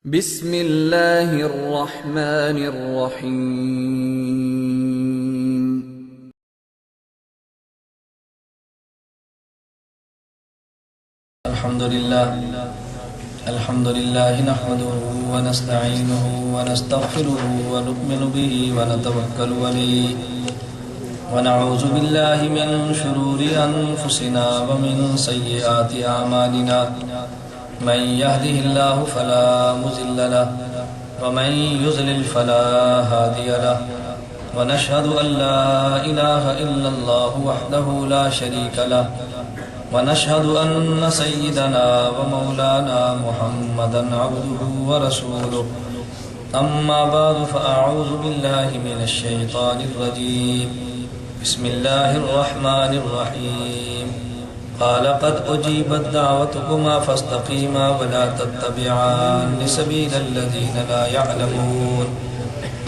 بسم اللہ الرحمن الرحیم۔ الحمد للہ نحمده ونستعینه ونستغفره ونؤمن به ونتوکل علیہ ونعوذ باللہ من شرور انفسنا ومن سیئات اعمالنا من يهده الله فلا مضل له ومن يضلل فلا هادي له ونشهد أن لا إله إلا الله وحده لا شريك له ونشهد أن سيدنا ومولانا محمدا عبده ورسوله أما بعد فأعوذ بالله من الشيطان الرجيم بسم الله الرحمن الرحيم قال قد أجيبت دعوتكما فاستقيما ولا تتبعان سبيل الذين لا يعلمون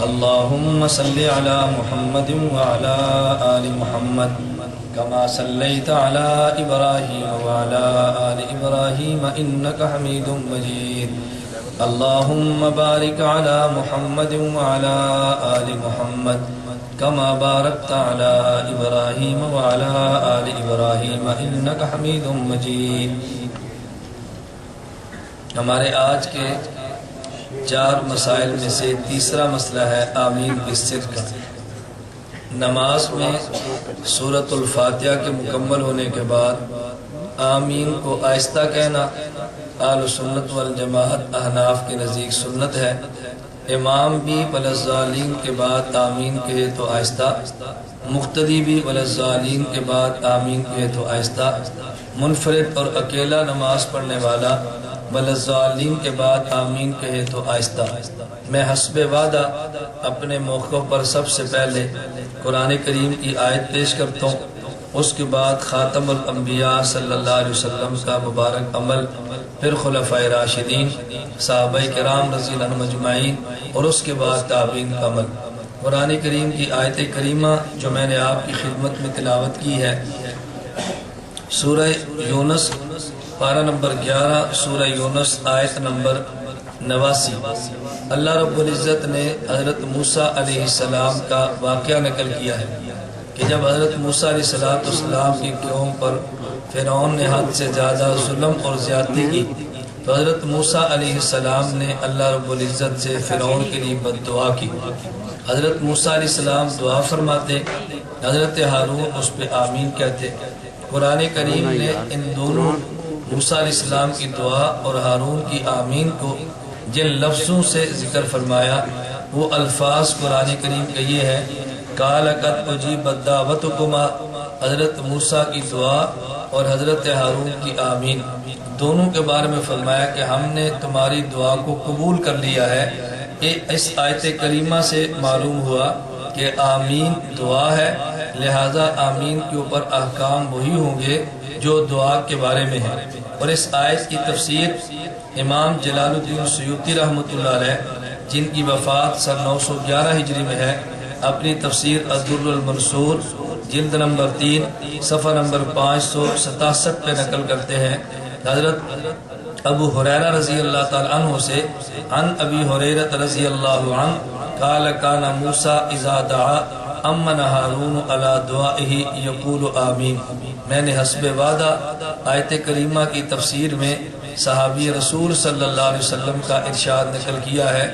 اللهم صل على محمد وعلى آل محمد كما صليت على إبراهيم وعلى آل إبراهيم إنك حميد مجيد اللهم بارك على محمد وعلى آل محمد كما باركت على إبراهيم وعلى آل إبراهيم إنك حميد مجيد۔ ہمارے آج کے 4 مسائل میں سے تیسرا مسئلہ ہے آمین بالسر کا۔ نماز میں سورۃ الفاتحہ کے مکمل ہونے کے بعد آمین کو آہستہ کہنا اہل سنت والجماعت احناف کے نزدیک سنت ہے۔ امام بھی وللضالین کے بعد آمین کہے تو آہستہ، مقتدی بھی وللضالین کے بعد آمین کہے تو آہستہ، منفرد اور اکیلا نماز پڑھنے والا وللضالین کے بعد آمین کہے تو آہستہ۔ میں حسب وعدہ اپنے موقع پر سب سے پہلے قرآن کریم کی آیت پیش کرتا ہوں، اس کے بعد خاتم الانبیاء صلی اللہ علیہ وسلم کا مبارک عمل، پھر خلفائے راشدین، صحابہ کرام رضی اللہ عنہم اجمعین، اور اس کے بعد تابعین کا عمل۔ قرآن کریم کی آیت کریمہ جو میں نے آپ کی خدمت میں تلاوت کی ہے، سورہ یونس پارہ نمبر 11، سورہ یونس آیت نمبر 89۔ اللہ رب العزت نے حضرت موسیٰ علیہ السلام کا واقعہ نقل کیا ہے کہ جب حضرت موسیٰ علیہ السلام کی قوم پر فرعون نے حد سے زیادہ ظلم اور زیادتی کی تو حضرت موسیٰ علیہ السلام نے اللہ رب العزت سے فرعون کے لیے بد دعا کی۔ حضرت موسیٰ علیہ السلام دعا فرماتے، حضرت ہارون اس پہ آمین کہتے۔ قرآن کریم نے ان دونوں موسیٰ علیہ السلام کی دعا اور ہارون کی آمین کو جن لفظوں سے ذکر فرمایا وہ الفاظ قرآن کریم کا یہ ہے، قال قد اجیبت دعوتکما، حضرت موسیٰ کی دعا اور حضرت ہارون کی آمین دونوں کے بارے میں فرمایا کہ ہم نے تمہاری دعا کو قبول کر لیا ہے۔ اس آیت کریمہ سے معلوم ہوا کہ آمین دعا ہے، لہذا آمین کے اوپر احکام وہی ہوں گے جو دعا کے بارے میں ہے۔ اور اس آیت کی تفسیر امام جلال الدین سیوطی رحمۃ اللہ علیہ، جن کی وفات سن 911 ہجری میں ہے، اپنی تفسیر الدر المنصور جلد نمبر 3 صفحہ نمبر 567 پہ نقل کرتے ہیں۔ حضرت ابو ہریرہ رضی اللہ تعالی عنہ سے عن ابی ہریرہ رضی اللہ عنہ قال کان موسیٰ اذا دعا امن ہارون علی دعائہ یقول آمین۔ میں نے حسب وعدہ آیت کریمہ کی تفسیر میں صحابی رسول صلی اللہ علیہ وسلم کا ارشاد نقل کیا ہے۔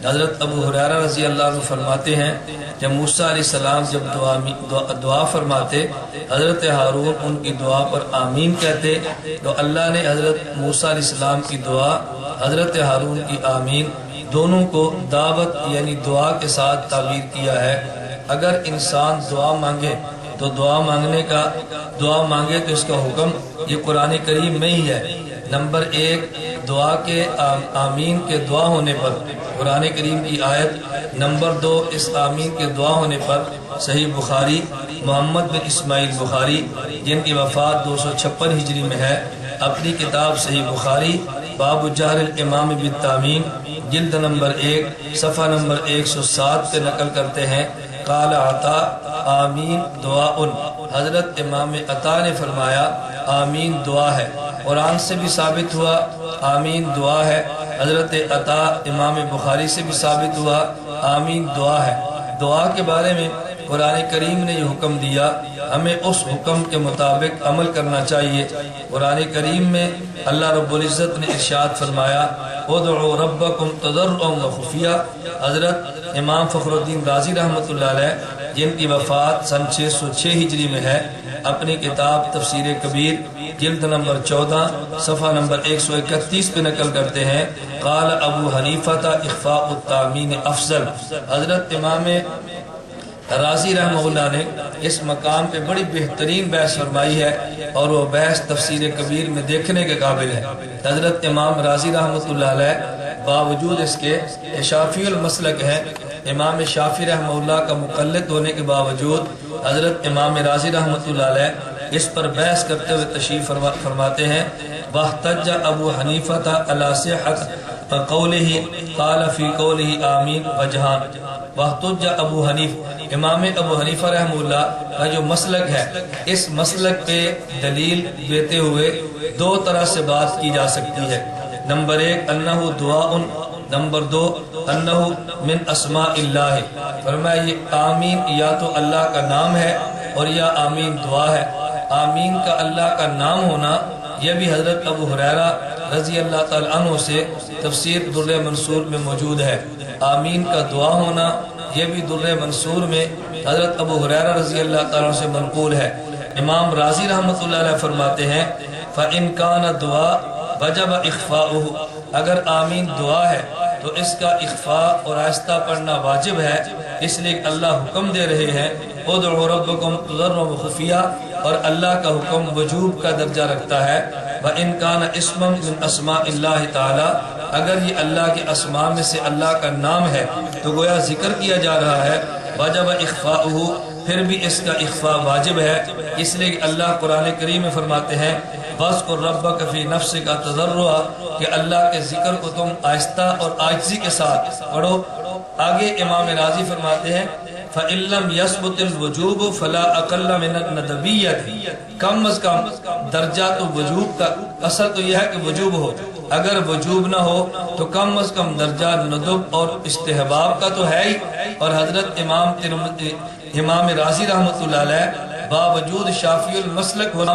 حضرت ابو ہریرہ رضی اللہ عنہ فرماتے ہیں کہ موسیٰ علیہ السلام جب دعا فرماتے، حضرت ہارون ان کی دعا پر آمین کہتے تو اللہ نے حضرت موسیٰ علیہ السلام کی دعا، حضرت ہارون کی آمین دونوں کو دعوت یعنی دعا کے ساتھ تعبیر کیا ہے۔ اگر انسان دعا مانگے تو دعا مانگے تو اس کا حکم یہ قرآن کریم میں ہی ہے۔ نمبر 1، دعا کے آمین کے دعا ہونے پر قرآن کریم کی آیت۔ نمبر 2، اس آمین کے دعا ہونے پر صحیح بخاری محمد بن اسماعیل بخاری جن کی وفات 256 ہجری میں ہے، اپنی کتاب صحیح بخاری باب جہر الامام بالتامین جلد نمبر 1 صفحہ نمبر 107 پہ نقل کرتے ہیں، قال عطا آمین دعاء، حضرت امام عطا نے فرمایا آمین دعا ہے۔ قرآن سے بھی ثابت ہوا آمین دعا ہے، حضرت عطا امام بخاری سے بھی ثابت ہوا آمین دعا ہے۔ دعا کے بارے میں قرآن کریم نے یہ حکم دیا، ہمیں اس حکم کے مطابق عمل کرنا چاہیے۔ قرآن کریم میں اللہ رب العزت نے ارشاد فرمایا ادعوا ربکم تضرعا وخفیا۔ حضرت امام فخر الدین رازی رحمۃ اللہ علیہ جن کی وفات سن 606 ہجری میں ہے، اپنی کتاب تفسیر کبیر جلد نمبر 14 صفحہ نمبر 131 پہ نقل کرتے ہیں قال ابو حنیفہ اخفاء التامین افضل۔ حضرت امام رازی رحمہ اللہ نے اس مقام پہ بڑی بہترین بحث فرمائی ہے اور وہ بحث تفسیر کبیر میں دیکھنے کے قابل ہے۔ حضرت امام رازی رحمۃ اللہ علیہ باوجود اس کے شافعی المسلک ہیں، امام شافعی رحمہ اللہ کا مقلد ہونے کے باوجود حضرت امام رازی رحمۃ اللہ علیہ اس پر بحث کرتے ہوئے تشریف فرماتے ہیں واحتج ابو حنیفہ علی صحۃ قولہ قال فی قولہ آمین وجہان۔ واحتج ابو حنیفہ، امام ابو حنیفہ رحمہ اللہ کا جو مسلک ہے، اس مسلک پہ دلیل دیتے ہوئے دو طرح سے بات کی جا سکتی ہے۔ نمبر 1 انہ دعاء، نمبر 2 انہ من اسماء اللہ۔ فرمایا یہ آمین یا تو اللہ کا نام ہے اور یا آمین دعا ہے۔ آمین کا اللہ کا نام ہونا یہ بھی حضرت ابو ہریرہ رضی اللہ تعالی عنہ سے تفسیر در منصور میں موجود ہے۔ آمین کا دعا ہونا یہ بھی در منصور میں حضرت ابو ہریرہ رضی اللہ تعالیٰ عنہ سے منقول ہے۔ امام رازی رحمۃ اللہ علیہ فرماتے ہیں فَإِن كَانَ دُعَاء وَجَبَ إِخْفَاؤُهُ، اگر آمین دعا ہے تو اس کا اخفاء اور آہستہ پڑھنا واجب ہے، اس لیے اللہ حکم دے رہے ہیں ادعوا ربکم تضرعا وخفیا، اور اللہ کا حکم وجوب کا درجہ رکھتا ہے۔ وَإِن كَانَ اسْمًا مِنْ أَسْمَاءِ اللَّهِ تَعَالَى، اگر یہ اللہ کے اسماء میں سے اللہ کا نام ہے تو گویا ذکر کیا جا رہا ہے وجب اخفاؤہ، پھر بھی اس کا اخفاء واجب ہے، اس لیے کہ اللہ قرآن کریم میں فرماتے ہیں وَاذْكُرْ رَبَّكَ فِي نَفْسِكَ تَضَرُّعًا، کہ اللہ کے ذکر کو تم آہستہ اور عاجزی کے ساتھ پڑھو۔ آگے امام راضی فرماتے ہیں فَإِن لَّمْ يَثْبُتِ الْوُجُوبُ فَلَا أَقَلَّ مِنَ النَّدْبِيَّةِ، کم از کم درجہ تو وجوب کا، اصل تو یہ ہے کہ وجوب ہو، اگر وجوب نہ ہو تو کم از کم درجہ ندب اور استحباب کا تو ہے ہی۔ اور حضرت امام راضی رحمۃ اللہ علیہ باوجود شافعی المسلک ہونا،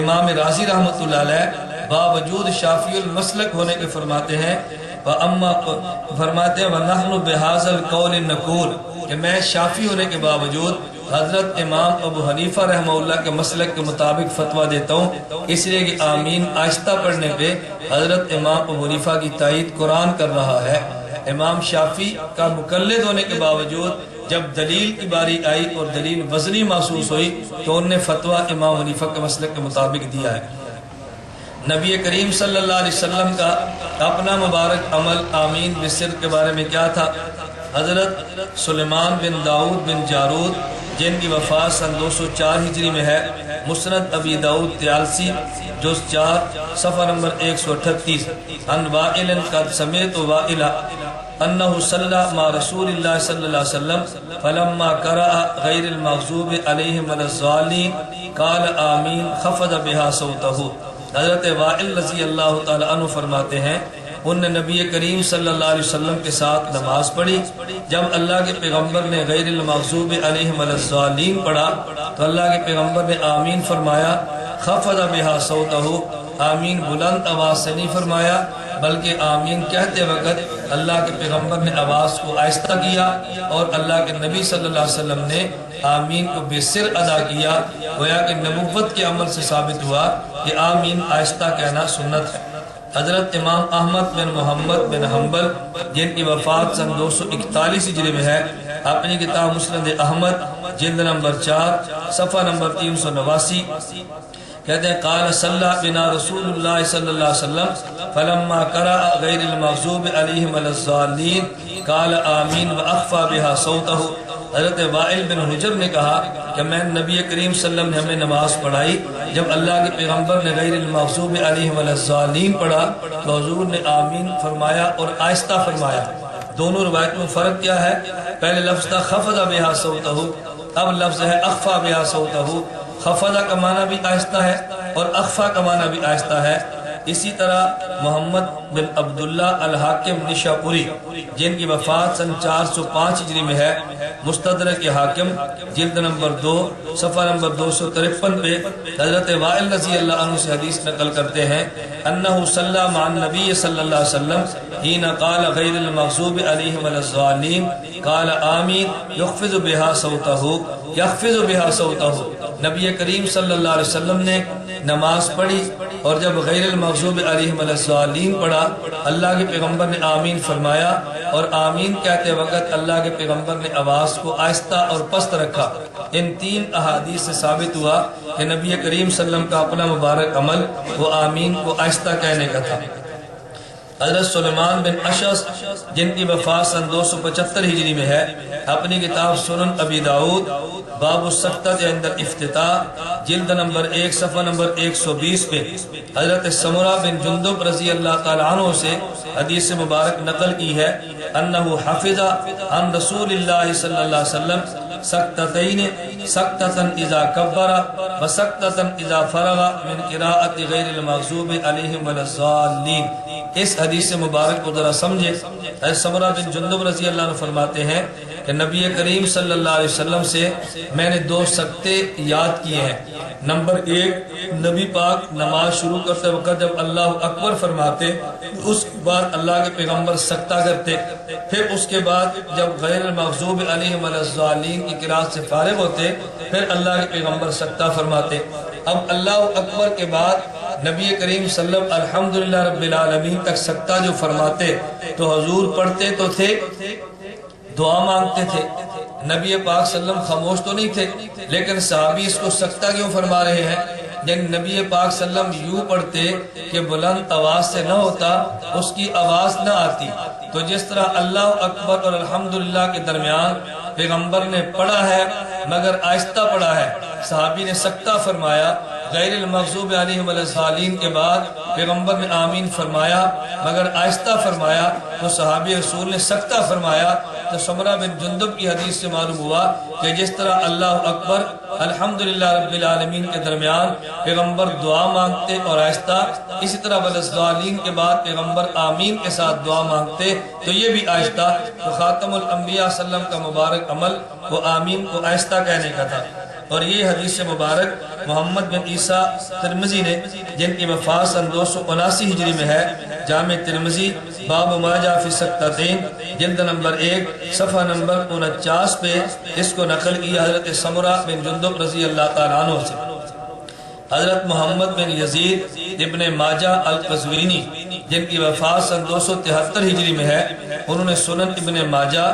امام راضی رحمۃ اللہ علیہ باوجود شافعی المسلک ہونے کے فرماتے ہیں وَنَحْنُ بِهَذَا الْقَوْلِ نَقُولُ، کہ میں شافعی ہونے کے باوجود حضرت امام ابو حنیفہ رحمہ اللہ کے مسلک کے مطابق فتویٰ دیتا ہوں، اس لیے کہ آمین آہستہ پڑھنے پہ حضرت امام ابو حنیفہ کی تائید قرآن کر رہا ہے۔ امام شافعی کا مقلد ہونے کے باوجود جب دلیل کی باری آئی اور دلیل وزنی محسوس ہوئی تو انہوں نے فتویٰ امام حنیفہ کے مسلک کے مطابق دیا ہے۔ نبی کریم صلی اللہ علیہ وسلم کا اپنا مبارک عمل آمین بسر کے بارے میں کیا تھا؟ حضرت سلیمان بن داؤد بن جارود جن کی وفات سن 204 ہجری میں ہے، مسند ابی داؤد طیالسی جز 4 صفحہ نمبر 138 ان وائل قد سمعت وائلا انہ صلی مع رسول اللہ صلی اللہ علیہ وسلم فلما قرأ غیر المغضوب علیہم ولا الضالین قال آمین خفض بها صوتہ۔ حضرت وائل رضی اللہ تعالی عنہ فرماتے ہیں ان نے نبی کریم صلی اللہ علیہ وسلم کے ساتھ نماز پڑھی، جب اللہ کے پیغمبر نے غیر المغضوب علیہم ولا الضالین پڑھا تو اللہ کے پیغمبر نے آمین فرمایا، خفض بها صوتہ، آمین بلند آواز سے نہیں فرمایا بلکہ آمین کہتے وقت اللہ کے پیغمبر نے آواز کو آہستہ کیا اور اللہ کے نبی صلی اللہ علیہ وسلم نے آمین کو بے سر ادا کیا، گویا کہ نبوت کے عمل سے ثابت ہوا کہ آمین آہستہ کہنا سنت ہے۔ حضرت امام احمد بن محمد بن حنبل جن کی وفات سن 241 ہجری میں ہے، اپنی کتاب مسند احمد جلد نمبر 4 صفحہ نمبر 389 کہتے ہیں قال صلی بنا رسول اللہ صلی اللہ علیہ وسلم فلما قرأ غیر المغضوب علیہم ولا الضالین قال آمین واخفى بها صوتہ۔ حضرت وائل بن حجر نے کہا کہ میں نبی کریم صلی اللہ علیہ وسلم نے ہمیں نماز پڑھائی، جب اللہ کے پیغمبر نے غیر المغضوب علیہم ولا الضالین پڑھا تو حضور نے آمین فرمایا اور آہستہ فرمایا۔ دونوں روایت میں فرق کیا ہے؟ پہلے لفظ تھا خفض بها صوتہ، اب لفظ ہے اخفى بها صوتہ۔ خفض کا معنی بھی آہستہ ہے اور اخفا کا معنی بھی آہستہ ہے۔ اسی طرح محمد بن عبداللہ الحاکم نشاپوری جن کی وفات سن 405 ہجری میں ہے، مستدرک حاکم جلد نمبر 2 صفحہ نمبر 253 پہ حضرت وائل رضی اللہ عنہ سے حدیث نقل کرتے ہیں انہ صلی مع النبی صلی اللہ علیہ وسلم حین قال غیر المغضوب علیہم ولا الضالین قال آمین یخفض بها صوتہ نبی کریم صلی اللہ علیہ وسلم نے نماز پڑھی اور جب غیر المغضوب علیہم ولا الضالین پڑھا، اللہ کے پیغمبر نے آمین فرمایا، اور آمین کہتے وقت اللہ کے پیغمبر نے آواز کو آہستہ اور پست رکھا۔ ان 3 احادیث سے ثابت ہوا کہ نبی کریم صلی اللہ علیہ وسلم کا اپنا مبارک عمل وہ آمین کو آہستہ کہنے کا تھا۔ حضرت سلیمان بن اشعث جن کی وفات سن 275 ہجری میں ہے، اپنی کتاب سنن ابی داؤد باب السکتۃ عند الافتتاح جلد نمبر 1 صفحہ نمبر 120 پہ حضرت سمرہ بن جندب رضی اللہ تعالی عنہ سے حدیث مبارک نقل کی ہے انہ حفظ عن رسول اللہ صلی اللہ علیہ وسلم سکتتین سکتتن اذا کبر و سکتتن اذا فرغ من قراءت غیر المغضوب علیہم ولا الضالین۔ اس حدیث مبارک کو ذرا سمجھے۔ حضرت سمرہ بن جندب رضی اللہ عنہ فرماتے ہیں کہ نبی کریم صلی اللہ علیہ وسلم سے میں نے 2 سکتے یاد کیے ہیں۔ نمبر 1، نبی پاک نماز شروع کرتے وقت جب اللہ اکبر فرماتے، اس کے بعد اللہ کے پیغمبر سکتہ کرتے، پھر اس کے بعد جب غیر المغضوب علیہم ولا الضالین کی قرات سے فارغ ہوتے، پھر اللہ کے پیغمبر سکتہ فرماتے۔ اب اللہ اکبر کے بعد نبی کریم صلی اللہ علیہ وسلم الحمدللہ رب العالمین تک سکتہ جو فرماتے تو حضور پڑھتے تو تھے، دعا مانگتے تھے، نبی پاک صلی اللہ علیہ وسلم خاموش تو نہیں تھے، لیکن صحابی اس کو سکتہ کیوں فرما رہے ہیں؟ جن نبی پاک صلی اللہ علیہ وسلم یوں پڑھتے کہ بلند آواز سے نہ ہوتا، اس کی آواز نہ آتی، تو جس طرح اللہ اکبر اور الحمدللہ کے درمیان پیغمبر نے پڑھا ہے مگر آہستہ پڑھا ہے، صحابی نے سکتہ فرمایا، غیر المغضوب علیہم ولا الضالین کے بعد پیغمبر نے آمین فرمایا مگر آہستہ فرمایا، تو صحابی رسول نے سکتہ فرمایا۔ تو سمرہ بن جندب کی حدیث سے معلوم ہوا کہ جس طرح اللہ اکبر الحمدللہ رب العالمین کے درمیان پیغمبر دعا مانگتے اور آہستہ، اسی طرح ولا الضالین کے بعد پیغمبر آمین کے ساتھ دعا مانگتے تو یہ بھی آہستہ۔ تو خاتم الانبیاء صلی اللہ علیہ وسلم کا مبارک عمل وہ آمین کو آہستہ کہنے کا تھا۔ اور یہ حدیث مبارک محمد بن عیسیٰ ترمذی نے جن کی وفات سن 279 ہجری میں ہے، جامع ترمذی باب ما جاء فی السکتتین جلد نمبر 1 صفحہ نمبر 49 پہ اس کو نقل کیا حضرت سمرہ بن جندب رضی اللہ تعالیٰ عنہ سے۔ حضرت محمد بن یزید ابن ماجہ القزوینی جن کی وفات سن 273 ہجری میں ہے، انہوں نے سنن ابن ماجہ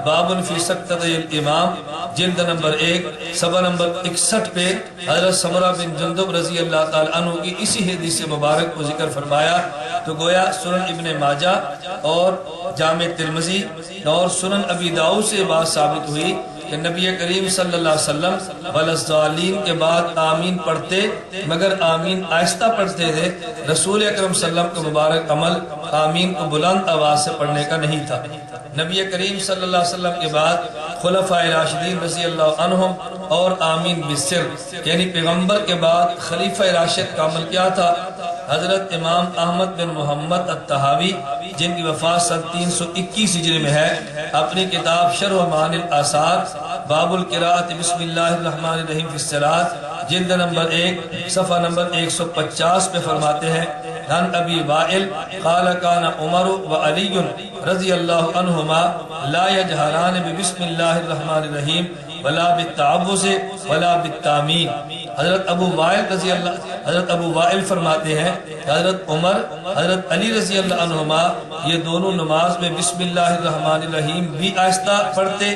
باب فی سکتۃ الامام جلد نمبر 1 صفحہ نمبر 61 پہ حضرت سمرہ بن جندب رضی اللہ تعالی عنہ کی اسی حدیث مبارک کو ذکر فرمایا۔ تو گویا سنن ابن ماجہ اور جامع ترمذی اور سنن ابی داؤد سے بات ثابت ہوئی کہ نبی کریم صلی اللہ علیہ وسلم ولا الضالین کے بعد آمین پڑھتے مگر آمین آہستہ پڑھتے تھے۔ رسول اکرم صلی اللہ علیہ وسلم کا مبارک عمل آمین کو بلند آواز سے پڑھنے کا نہیں تھا۔ نبی کریم صلی اللہ علیہ وسلم کے بعد خلفائے راشدین رضی اللہ عنہم اور آمین بالسر، یعنی پیغمبر کے بعد خلیفہ راشد کا عمل کیا تھا؟ حضرت امام احمد بن محمد الطحاوی جن کی وفات سن 321 ہجری میں ہے، اپنی کتاب شرح معانی الآثار باب القراءۃ بسم اللہ الرحمن الرحیم فی الصلاۃ جلد نمبر 1 صفحہ نمبر 150 پہ فرماتے ہیں عن ابی وائل قال کان عمر و علی رضی اللہ عنہما لا یجہران بسم اللہ الرحمن الرحیم ولا بالتعوذ ولا بالتامین۔ حضرت ابو وائل فرماتے ہیں حضرت عمر حضرت علی رضی اللہ عنہما یہ دونوں نماز میں بسم اللہ الرحمن الرحیم بھی آہستہ پڑھتے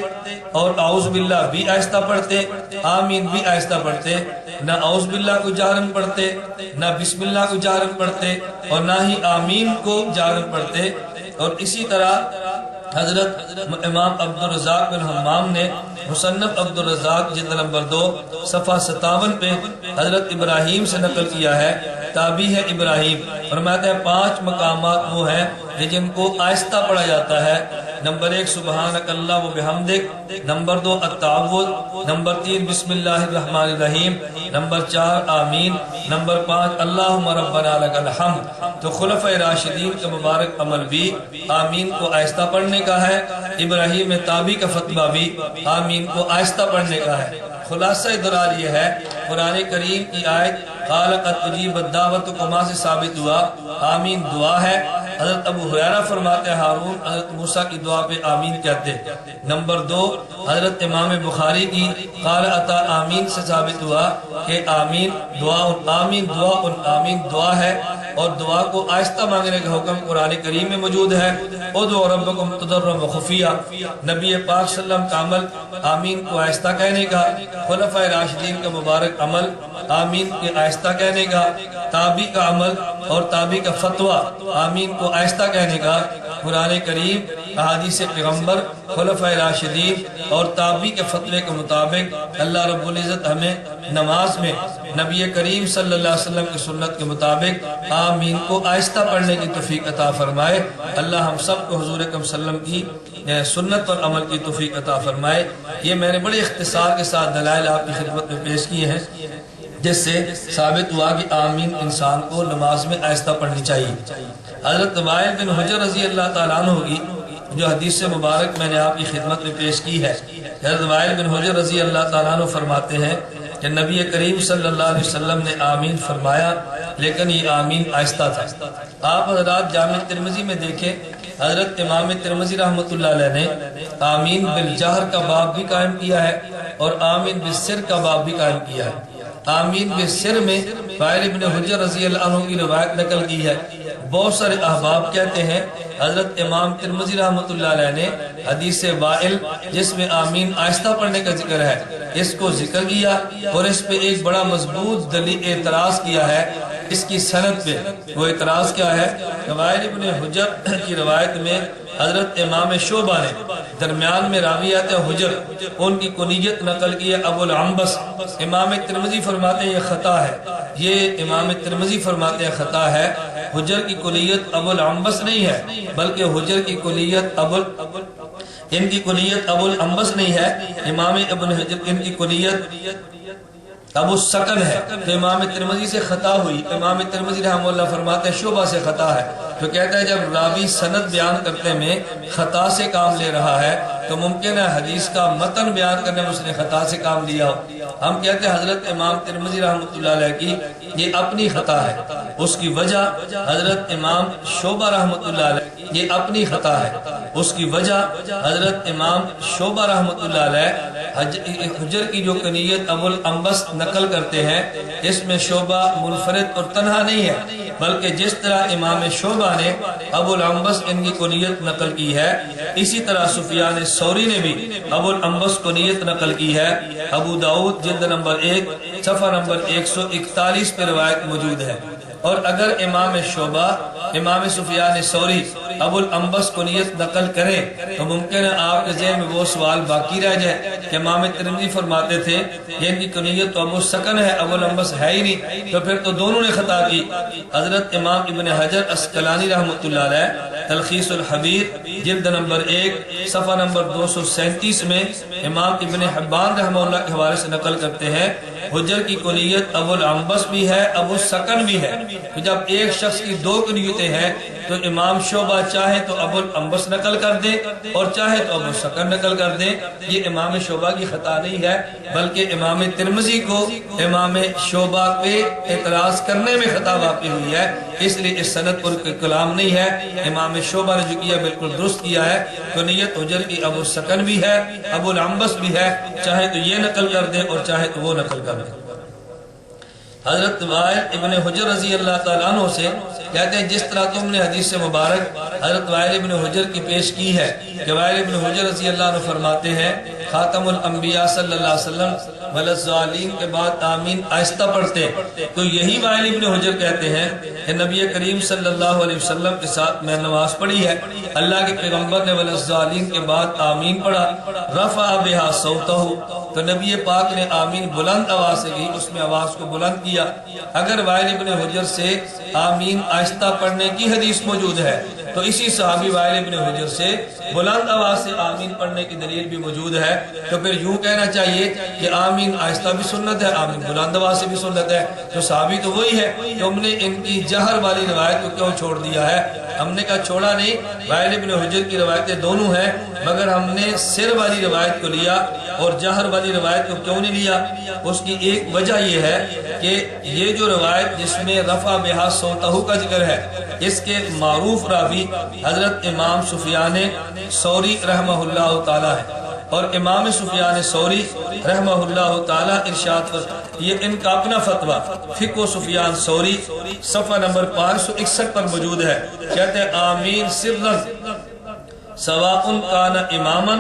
اور اعوذ باللہ بھی آہستہ پڑھتے، آمین بھی آہستہ پڑھتے، نہ اعوذ باللہ کو جہرن پڑھتے، نہ بسم اللہ کو جہرن پڑھتے، اور نہ ہی آمین کو جہرن پڑھتے۔ اور اسی طرح حضرت امام عبدالرزاق بن حمام نے مصنف عبدالرزاق جلد نمبر 2 صفحہ 57 پہ حضرت ابراہیم سے نقل کیا ہے، تابعی ہے ابراہیم، فرماتا ہے 5 مقامات وہ ہیں جن کو آہستہ پڑھا جاتا ہے، نمبر 1 سبحانک اللہ و بحمدک، نمبر 2 التعوذ، نمبر 3 بسم اللہ الرحمن الرحیم، نمبر 4 آمین، نمبر 5 اللہم ربنا لک الحمد۔ تو خلفۂ راشدین کا مبارک عمل بھی آمین کو آہستہ پڑھنے کا ہے، ابراہیم تابی کا فتویٰ بھی آمین کو آہستہ پڑھنے کا ہے۔ خلاصہ درار یہ ہے، قرآن کریم کی آیت قال قد اجیبت دعوتکما سے ثابت ہوا آمین دعا ہے۔ حضرت ابو ہریرہ فرماتے ہیں ہارون حضرت موسیٰ کی دعا پہ آمین کہتے۔ نمبر 2 حضرت امام بخاری کی قال اتا آمین سے ثابت ہوا کہ آمین دعا آمین دعا ہے، اور دعا کو آہستہ مانگنے کا حکم قرآن کریم میں موجود ہے۔ ادعوا ربکم تضرعا وخفیا، نبی پاک صلی اللہ علیہ وسلم کا عمل آمین کو آہستہ کہنے کا، خلفائے راشدین کا مبارک عمل آمین کے آہستہ کہنے کا، تابی کا عمل اور تابی کا فتویٰ آمین کو آہستہ کہنے کا۔ قرآن کریم، احادیث پیغمبر، خلفائے راشدین اور تابی کے فتوے کے مطابق اللہ رب العزت ہمیں نماز میں نبی کریم صلی اللہ علیہ وسلم کی سنت کے مطابق آمین کو آہستہ پڑھنے کی توفیق عطا فرمائے۔ اللہ ہم سب کو حضور اکرم صلی اللہ علیہ وسلم کی سنت پر عمل کی توفیق عطا فرمائے۔ یہ میں نے بڑے اختصار کے ساتھ دلائل آپ کی خدمت میں پیش کیے ہیں، جس سے ثابت ہوا کہ آمین انسان کو نماز میں آہستہ پڑھنی چاہیے۔ حضرت وائل بن حجر رضی اللہ تعالیٰ عنہ کی جو حدیث مبارک میں نے آپ کی خدمت میں پیش کی ہے، حضرت وائل بن حجر رضی اللہ تعالیٰ عنہ فرماتے ہیں کہ نبی کریم صلی اللہ علیہ وسلم نے آمین فرمایا، لیکن یہ آمین آہستہ تھا۔ آپ حضرات جامع ترمذی میں دیکھیں، حضرت امام ترمذی رحمۃ اللہ علیہ نے آمین بالجہر کا باب بھی قائم کیا ہے اور آمین بالسر کا باب بھی قائم کیا ہے۔ آمین بالسر میں وائل بن حجر رضی اللہ عنہ کی روایت نقل کی ہے۔ بہت سارے احباب کہتے ہیں حضرت امام ترمذی رحمۃ اللہ علیہ نے حدیث وائل جس میں آمین آہستہ پڑھنے کا ذکر ہے، اس کو ذکر کیا اور اس پہ ایک بڑا مضبوط دلیل اعتراض کیا ہے۔ اس کی سند پہ وہ اعتراض کیا ہے؟ وائل بن حجر کی روایت میں حضرت امام شعبہ نے درمیان میں راویات حجر ان کی کنیت نقل کی ہے ابو العنبس۔ امام ترمذی فرماتے ہیں یہ خطا ہے، یہ امام ترمذی فرماتے ہیں خطا ہے۔ حجر کی کنیت ابو العنبس نہیں ہے، بلکہ حجر کی کنیت ان کی کنیت ابو العنبس نہیں ہے، امام ابن حجر ان کی کنیت ابو سکن ہے۔ تو امام ترمذی سے خطا ہوئی۔ امام ترمذی رحمہ اللہ فرماتے ہیں شعبہ سے خطا ہے، تو کہتا ہے جب راوی سند بیان کرتے میں خطا سے کام لے رہا ہے تو ممکن ہے حدیث کا متن بیان کرنے میں اس نے خطا سے کام لیا ہو۔ ہم کہتے ہیں حضرت امام ترمذی رحمۃ اللہ علیہ کی یہ اپنی خطا ہے، اس کی وجہ حضرت امام شعبہ رحمۃ اللہ علیہ یہ اپنی خطا ہے، اس کی وجہ حضرت امام شعبہ رحمۃ اللہ علیہ حجر کی جو کنیت ابو العنبس نقل کرتے ہیں اس میں شعبہ منفرد اور تنہا نہیں ہے، بلکہ جس طرح امام شعبہ نے ابو العنبس ان کی کنیت نقل کی ہے، اسی طرح سفیان ثوری نے بھی ابو العنبس کنیت نقل کی ہے۔ ابو داؤد جلد نمبر 1 صفحہ نمبر 141 پہ روایت موجود ہے۔ اور اگر امام شعبہ امام سفیان ثوری ابو العنبس کنیت نقل کریں تو ممکن ہے آپ کے ذہن میں وہ سوال باقی رہ جائے کہ امام ترمذی فرماتے تھے یہ ان کی کنیت تو ابو سکن ہے، ابو العنبس ہے ہی نہیں، تو پھر تو دونوں نے خطا کی۔ حضرت امام ابن حجر اسقلانی رحمۃ اللہ علیہ تلخیص الحبیر جلد نمبر 1 صفحہ نمبر 237 میں امام ابن حبان رحمہ اللہ کے حوالے سے نقل کرتے ہیں حجر کی کنیت ابو العنبس بھی ہے، ابو سکن بھی ہے۔ تو جب ایک شخص کی دو کنیتیں ہیں تو امام شعبہ چاہے تو ابو العنبس نقل کر دے اور چاہے تو ابو سکن نقل کر دے، یہ امام شعبہ کی خطا نہیں ہے، بلکہ امام ترمذی کو امام شعبہ پہ اعتراض کرنے میں خطا واقع ہوئی ہے، اس لیے اس سند پر کلام نہیں ہے۔ امام شعبہ نے جو کیا بالکل درست کیا ہے، کنیت حجر کی ابو سکن بھی ہے، ابو العنبس بھی ہے، چاہے تو یہ نقل کر دے اور چاہے تو وہ نقل کر دے۔ حضرت وائل ابن حجر رضی اللہ تعالیٰ عنہ سے کہتے ہیں جس طرح تم نے حدیث مبارک حضرت وائل ابن حجر کی پیش کی ہے کہ وائل ابن حجر رضی اللہ عنہ فرماتے ہیں خاتم الانبیاء صلی اللہ علیہ وسلم والظالین کے بعد آمین آہستہ پڑھتے، تو یہی وائل ابن حجر کہتے ہیں کہ نبی کریم صلی اللہ علیہ وسلم کے ساتھ میں نماز پڑھی ہے، اللہ کے پیغمبر نے والظالین کے بعد آمین پڑھا، رفع بها صوتہ، تو نبی پاک نے آمین بلند آواز سے کی، اس میں آواز کو بلند کیا۔ اگر وائل ابن حجر سے آمین آہستہ پڑھنے کی حدیث موجود ہے تو اسی صحابی وائل ابن حجر سے بلند آواز سے آمین پڑھنے کی دلیل بھی موجود ہے. تو پھر یوں کہنا چاہیے کہ آمین آہستہ بھی سنت ہے، آمین بلند آواز سے بھی سنت ہے. تو صحابی تو وہی ہے، تو ہم نے ان کی جہر والی روایت کو کیوں چھوڑ دیا ہے؟ ہم نے کہا چھوڑا نہیں، وائل ابن حجر کی روایتیں دونوں ہیں، مگر ہم نے سر والی روایت کو لیا اور جہر والی روایت کو کیوں نہیں لیا؟ اس کی ایک وجہ یہ ہے کہ یہ جو روایت جس میں رفع بہا صوتہ کا ذکر ہے، اس کے معروف راوی حضرت امام سفیان ثوری رحمہ اللہ تعالی ہے. اور امام سفیان ثوری رحمہ اللہ تعالی ارشاد فرماتے، یہ ان کا اپنا فتویٰ فقہ سفیان ثوری صفحہ نمبر 561 پر موجود ہے. کہتے ہیں آمین سرن سواء کان اماما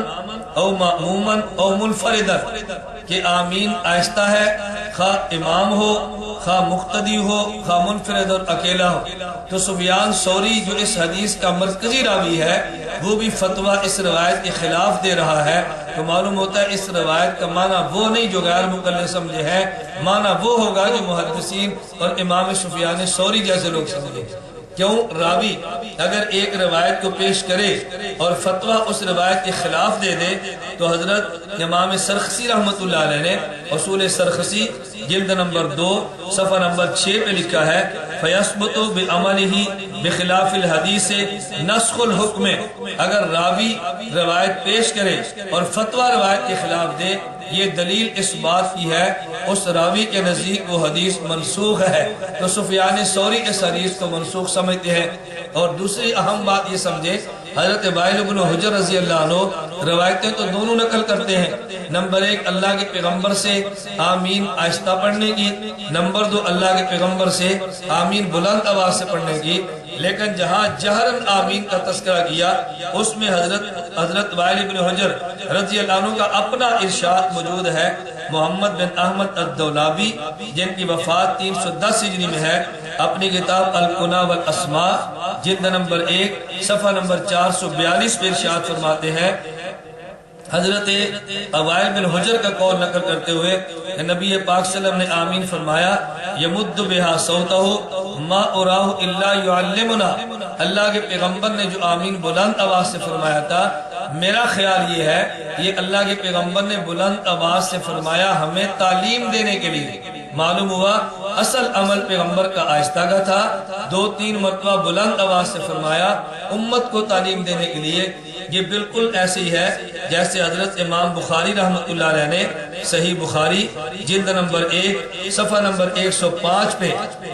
او مأموما او منفردا، کہ آمین آہستہ ہے، خواہ امام ہو، خواہ مقتدی ہو، خواہ منفرد اور اکیلا ہو. تو سفیان ثوری جو اس حدیث کا مرکزی راوی ہے وہ بھی فتویٰ اس روایت کے خلاف دے رہا ہے. تو معلوم ہوتا ہے اس روایت کا معنی وہ نہیں جو غیر مقلد سمجھے ہے، معنی وہ ہوگا جو محدثین اور امام سفیان ثوری جیسے لوگ سمجھے. کیوں؟ راوی اگر ایک روایت کو پیش کرے اور فتویٰ اس روایت کے خلاف دے دے تو حضرت امام سرخسی رحمۃ اللہ علیہ نے اصول سرخسی جلد نمبر 2 صفحہ نمبر 6 پہ لکھا ہے فَيَثْبُتُ بِعَمَلِهِ بِخِلَافِ الْحَدِيثِ نَسْخُ الْحُکْمِ، اگر راوی روایت پیش کرے اور فتویٰ روایت کے خلاف دے، یہ دلیل اس بات کی ہے اس راوی کے نزدیک وہ حدیث منسوخ ہے. تو سفیان ثوری اس حدیث کو منسوخ سمجھتے ہیں. اور دوسری اہم بات یہ سمجھے، حضرت وائل بن حجر رضی اللہ عنہ روایتیں تو دونوں نقل کرتے ہیں. نمبر 1 اللہ کے پیغمبر سے آمین آہستہ پڑھنے کی، نمبر 2 اللہ کے پیغمبر سے آمین بلند آواز سے پڑھنے کی. لیکن جہاں جہرن آمین کا تذکرہ کیا اس میں حضرت وائل بن حجر رضی اللہ عنہ کا اپنا ارشاد موجود ہے. محمد بن احمد الدولابی جن کی وفات 310 ہجری میں ہے، اپنی کتاب الکنا والاسماء جلد نمبر 1 صفحہ نمبر 442 پہ ارشاد فرماتے ہیں، حضرت وائل بن حجر کا قول نقل کرتے ہوئے نبی پاک صلی اللہ علیہ وسلم نے آمین فرمایا، یمد بہا صوتہ ما اراہ الا یعلمنا، اللہ کے پیغمبر نے جو آمین بلند آواز سے فرمایا تھا، میرا خیال یہ ہے یہ اللہ کے پیغمبر نے بلند آواز سے فرمایا ہمیں تعلیم دینے کے لیے. معلوم ہوا اصل عمل پیغمبر کا آہستہ کا تھا، 2-3 مرتبہ بلند آواز سے فرمایا امت کو تعلیم دینے کے لیے. یہ بالکل ایسے ہی ہے جیسے حضرت امام بخاری رحمۃ اللہ علیہ نے صحیح بخاری جلد نمبر 1 صفحہ نمبر 105 پہ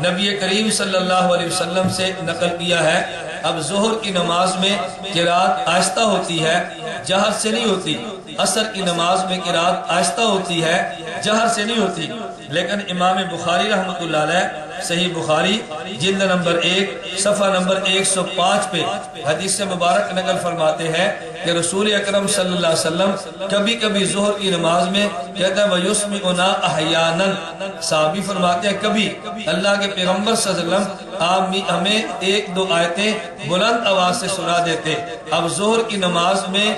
نبی کریم صلی اللہ علیہ وسلم سے نقل کیا ہے. اب ظہر کی نماز میں قرات آہستہ ہوتی ہے، جہر سے نہیں ہوتی. عصر کی نماز میں قرات آہستہ ہوتی ہے، جہر سے نہیں ہوتی. لیکن امام بخاری رحمۃ اللہ علیہ صحیح بخاری جلد نمبر 1 صفحہ نمبر 105 پہ حدیث مبارک نقل فرماتے ہیں کہ رسول اکرم صلی اللہ علیہ وسلم کبھی کبھی ظہر کی نماز میں کہتا ہے وَيُسْمِعُنَا أَحْيَانًا، صحابی فرماتے ہیں کبھی اللہ کے پیغمبر صلی اللہ علیہ وسلم ہمیں 1-2 آیتیں بلند آواز سے سنا دیتے. اب ظہر کی نماز میں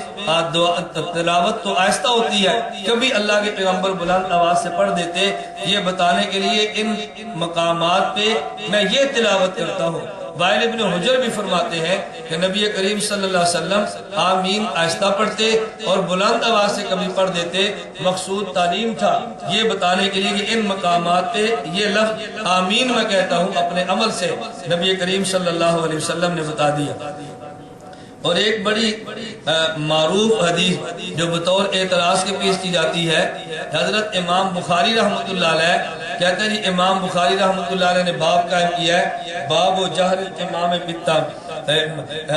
تلاوت تو آہستہ ہوتی ہے، کبھی اللہ کے پیغمبر بلند آواز سے پڑھ دیتے. یہ بتانے کے لیے ان مقامات پہ میں یہ تلاوت کرتا ہوں. وائل بن حجر بھی فرماتے ہیں کہ نبی کریم صلی اللہ علیہ وسلم آمین آہستہ پڑھتے اور بلند آواز سے کبھی پڑھ دیتے. مقصود تعلیم تھا، یہ بتانے کے لیے کہ ان مقامات پہ یہ لفظ آمین میں کہتا ہوں اپنے عمل سے نبی کریم صلی اللہ علیہ وسلم نے بتا دیا. اور ایک بڑی معروف حدیث جو بطور اعتراض کے پیش کی جاتی ہے، حضرت امام بخاری رحمۃ اللہ علیہ کہتے ہیں جی امام بخاری رحمۃ اللہ علیہ نے باب قائم کیا ہے، باب و جہر امام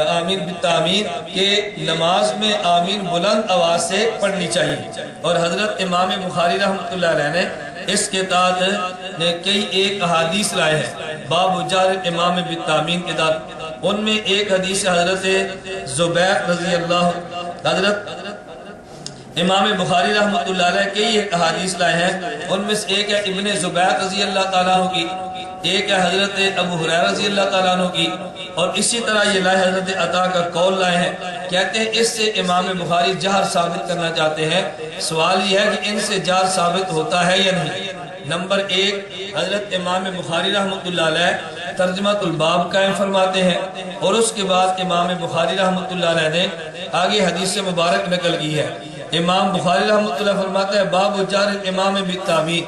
آمین بالتامین، کہ نماز میں آمین بلند آواز سے پڑھنی چاہیے. اور حضرت امام بخاری رحمۃ اللہ علیہ نے اس کے تحت کئی ایک احادیث لائے ہیں باب و جہر امام بالتامین کے تحت. ان میں ایک حدیث حضرت زبیر رضی اللہ، حضرت امام بخاری رحمۃ اللہ علیہ کئی احادیث لائے ہیں. ان میں سے ایک ہے ابن زبیر رضی اللہ تعالیٰ عنہ کی، ایک ہے حضرت ابو ہریرہ رضی اللہ تعالیٰ عنہ کی، اور اسی طرح یہ لائے حضرت عطا کا قول لائے ہیں. کہتے ہیں اس سے امام بخاری جہر ثابت کرنا چاہتے ہیں. سوال یہ ہے کہ ان سے جہر ثابت ہوتا ہے یا نہیں. نمبر 1 حضرت امام بخاری رحمۃ اللہ علیہ ترجمۃ الباب قائم فرماتے ہیں، اور اس کے بعد امام بخاری رحمۃ اللہ علیہ نے آگے حدیث مبارک نقل کی ہے۔ امام بخاری رحمۃ اللہ فرماتا ہے باب جار الامام بالتامین،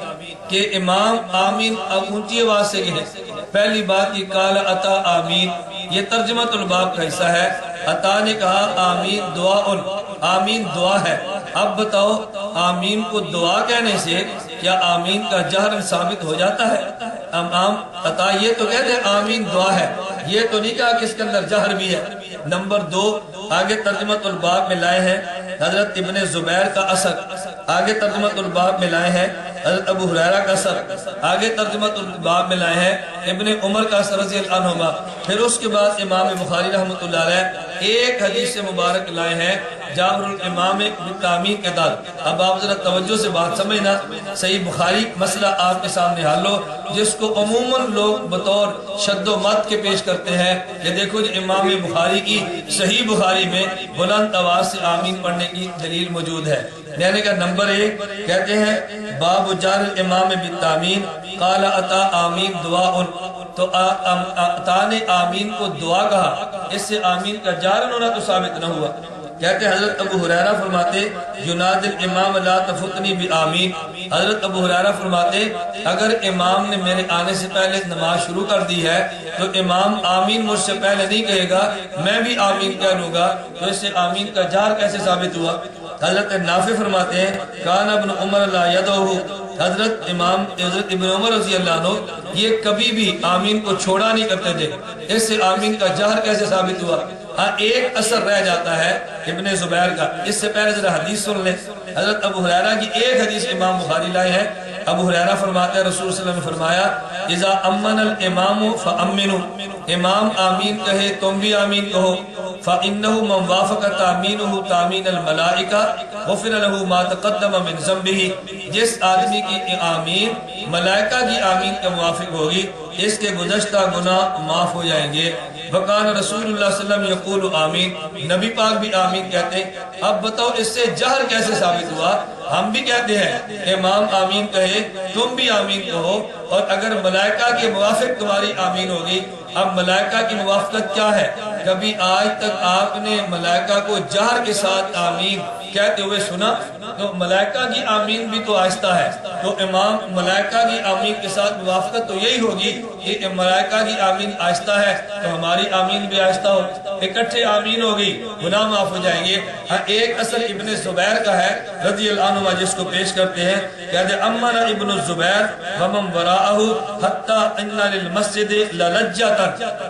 کہ امام آمین اونچی آواز سے کہے۔ پہلی بات یہ قال عطا آمین، یہ ترجمۃ الباب کا حصہ ہے۔ عطا نے کہا آمین دعا، آمین دعا ہے۔ اب بتاؤ آمین کو دعا کہنے سے کیا آمین کا جہر ثابت ہو جاتا ہے؟ امام عطا یہ تو کہتے ہیں آمین دعا ہے، یہ تو نہیں کہا کہ اس کے اندر جہر بھی ہے۔ نمبر 2 آگے ترجمۃ الباب میں لائے ہیں حضرت ابن زبیر کا اثر، آگے ترجمۃ الباب میں لائے ہیں حضرت ابو ہریرہ کا اثر، آگے ترجمۃ الباب میں لائے ہیں ابن عمر کا اثر رضی اللہ عنہما۔ پھر اس کے بعد امام بخاری رحمۃ اللہ علیہ ایک حدیث مبارک لائے ہیں جابر الامام بالتامین کے دال۔ اب آپ ذرا توجہ سے بات سمجھنا، صحیح بخاری مسئلہ آپ کے سامنے حل ہو، جس کو عموماً لوگ بطور شد و مت کے پیش کرتے ہیں کہ دیکھو جی امام بخاری کی صحیح بخاری میں بلند آواز سے آمین پڑھنے کی دلیل موجود ہے۔ یعنی کہ نمبر 1 کہتے ہیں باب جار الامام بالتامین قال عطا آمین دعا، تو عطا نے آمین کو دعا کہا، اس سے آمین کا جار ہونا تو ثابت نہ ہوا۔ کہتے ہیں حضرت ابو ہریرہ فرماتے یناد الامام لا تفتنی بآمین، حضرت ابو ہریرہ فرماتے اگر امام نے میرے آنے سے پہلے نماز شروع کر دی ہے تو امام آمین مجھ سے پہلے نہیں کہے گا، میں بھی آمین کہہ لوں گا، تو اس سے آمین کا جار کیسے ثابت ہوا؟ حضرت نافع فرماتے ہیں کان ابن عمر لا یدعو، حضرت ابن عمر رضی اللہ عنہ یہ کبھی بھی آمین کو چھوڑا نہیں کرتے تھے، اس سے آمین کا جہر کیسے ثابت ہوا؟ ہاں ایک اثر رہ جاتا ہے ابن زبیر کا، اس سے پہلے ذرا حدیث سن لیں۔ حضرت ابو ہریرہ کی ایک حدیث امام بخاری لائے ہیں۔ ابو ہریرہ فرماتے ہیں رسول صلی اللہ علیہ وسلم نے فرمایا اذا امن الامام فامنوا، امام آمین کہے تم بھی آمین کہو، فانه من وافق تامینه تامین الملائکہ غفر له ما تقدم من ذنبه، جس آدمی کی آمین ملائکہ کی آمین کے موافق ہوگی اس کے گزشتہ گناہ معاف ہو جائیں گے۔ وقال رسول اللہ صلی اللہ علیہ وسلم یقول آمین، نبی پاک بھی آمین کہتے ہیں۔ اب بتاؤ اس سے جہر کیسے ثابت ہوا؟ ہم بھی کہتے ہیں امام آمین کہے تم بھی آمین کہو، اور اگر ملائکہ کے موافق تمہاری آمین ہوگی۔ اب ملائکہ کی موافقت کیا ہے؟ کبھی آج تک آپ نے ملائکہ کو جہر کے ساتھ آمین کہتے ہوئے سنا؟ تو ملائکہ کی آمین بھی تو آہستہ ہے، تو امام ملائکہ کی آمین کے ساتھ موافقت تو یہی ہوگی کہ ملائکہ کی آمین آہستہ ہے تو ہماری آمین بھی آہستہ ہو، اکٹھے آمین ہوگی گناہ معاف ہو جائیں گے۔ ایک اثر ابن زبیر کا ہے رضی اللہ عنہ جس کو پیش کرتے ہیں، کہتے ہیں امن ابن الزبیر ومن وراءہ حتی ان للمسجد للجتا،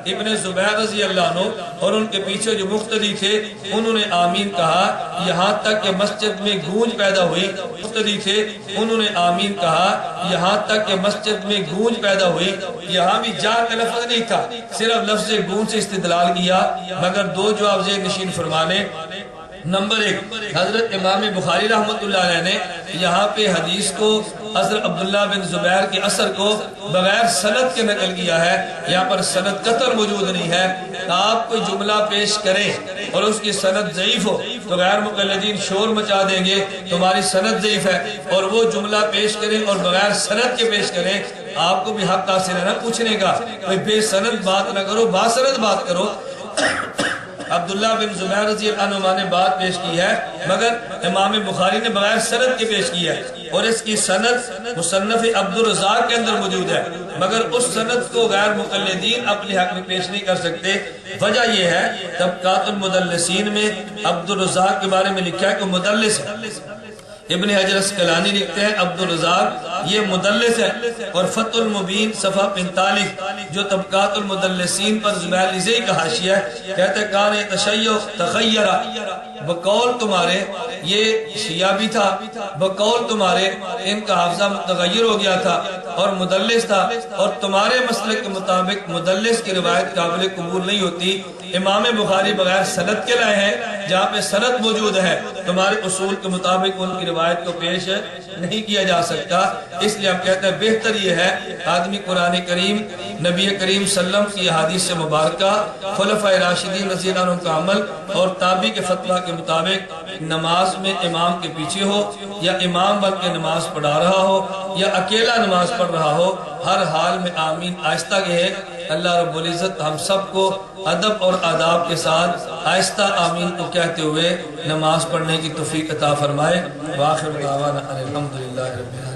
ابن زبیر رضی اللہ عنہ اور ان کے پیچھے جو مقتدی تھے انہوں نے آمین کہا یہاں تک کہ مسجد میں گونج پیدا ہوئی، مقتدی تھے انہوں نے آمین کہا یہاں تک کہ مسجد میں گونج پیدا ہوئی۔ یہاں بھی جار کا لفظ نہیں تھا، صرف لفظ گونج سے استدلال کیا، مگر دو جواب ذہن نشین فرمانے۔ نمبر 1 حضرت امام بخاری رحمۃ اللہ علیہ نے یہاں پہ حدیث کو حضرت عبداللہ بن زبیر کے اثر کو بغیر سند کے نقل کیا ہے، یہاں پر سند قطر موجود نہیں ہے۔ آپ کوئی جملہ پیش کریں اور اس کی سند ضعیف ہو تو غیر مقلدین شور مچا دیں گے تمہاری سند ضعیف ہے، اور وہ جملہ پیش کریں اور بغیر سند کے پیش کریں، آپ کو بھی حق حاصل ہے نا پوچھنے کا، کوئی بے سند بات نہ کرو، باسند بات کرو۔ عبداللہ بن زبیر رضی اللہ عنہ نے بات پیش کی ہے، مگر امام بخاری نے بغیر سند کے پیش کی ہے، اور اس کی سند مصنف عبد الرزاق کے اندر موجود ہے، مگر اس سند کو غیر مقلدین اپنے حق میں پیش نہیں کر سکتے۔ وجہ یہ ہے طبقات المدلسین میں عبد الرزاق کے بارے میں لکھا ہے کہ مدلس ہے۔ ابن حجر اسقلانی لکھتے ہیں عبد الرزاق یہ مدلس ہے، اور فتح المبین صفحہ 45 جو طبقات المدلسین پر زبیلیزی کا حاشیہ ہے، کہتے ہیں کان تشیع تخیرہ، بقول تمہارے یہ شیعہ بھی تھا، بقول تمہارے ان کا حافظہ متغیر ہو گیا تھا اور مدلس تھا، اور تمہارے مسلک کے مطابق مدلس کی روایت قابل قبول نہیں ہوتی۔ امام بخاری بغیر سند کے لائے ہیں، جہاں پہ سند موجود ہے تمہارے اصول کے مطابق ان کی روایت کو پیش نہیں کیا جا سکتا۔ اس لیے ہم کہتے ہیں بہتر یہ ہے آدمی قرآن کریم، نبی کریم صلی اللہ علیہ وسلم کی احادیث مبارکہ، خلفائے راشدین رضی اللہ عنہ کا عمل اور تابعین کے فتویٰ کے مطابق نماز میں امام کے پیچھے ہو، یا امام بن کے نماز پڑھا رہا ہو، یا اکیلا نماز پڑھ رہا ہو، ہر حال میں آمین آہستہ کہے۔ اللہ رب العزت ہم سب کو ادب اور آداب کے ساتھ آہستہ آمین کو کہتے ہوئے نماز پڑھنے کی توفیق عطا فرمائے۔ وآخر دعوانا الحمدللہ رب العالمین۔